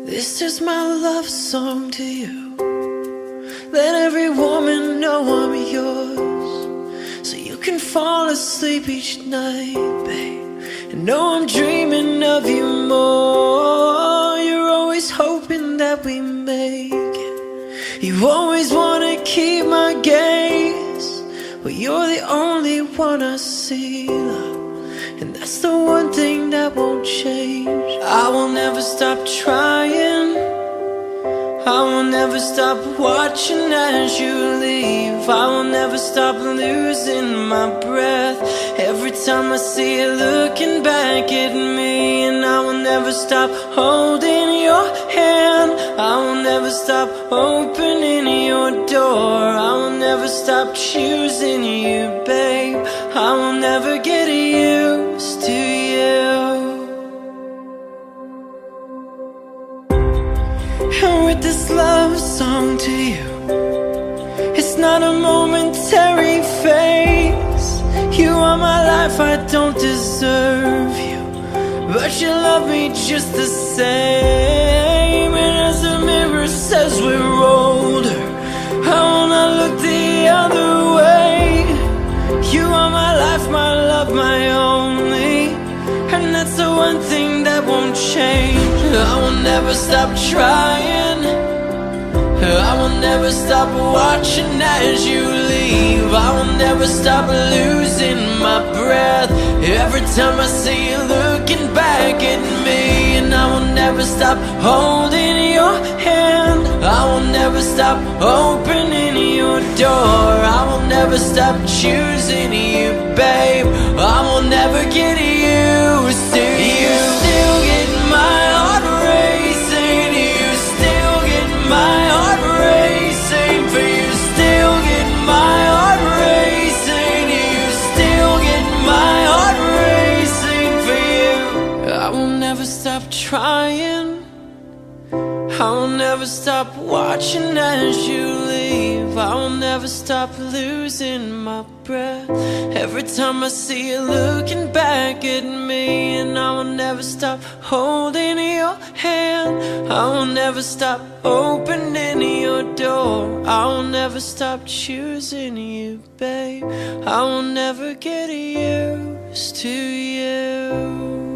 This is my love song to you. Let every woman know I'm yours, so you can fall asleep each night, babe, and know I'm dreaming of you more. You're always hoping that we make it. You always wanna keep my gaze. Well, you're the only one I see, love, and that's the one thing that won't change. I will never stop trying. I will never stop watching as you leave. I will never stop losing my breath every time I see you looking back at me. And I will never stop holding your hand. I will never stop opening your door. I will never stop choosing you, babe. I will never get used to you. And with this love song to you, it's not a momentary phase. You are my life, I don't deserve you, but you love me just the same. And as the mirror says we're older, I will not look the other way. You are my life, my love, my only, and that's the one thing that won't change. I will never stop trying. I will never stop watching as you leave. I will never stop losing my breath every time I see you looking back at me. And I will never stop holding your hand. I will never stop opening your door. I will never stop choosing you, babe. I will never get used to you. Still get my heart racing. You still get my heart racing. For you still get my heart racing. You still get my heart racing for you. I will never stop trying. I will never stop watching as you leave. I will never stop losing my breath every time I see you looking back at me. And I will never stop holding your hand. I will never stop opening your door. I will never stop choosing you, babe. I will never get used to you.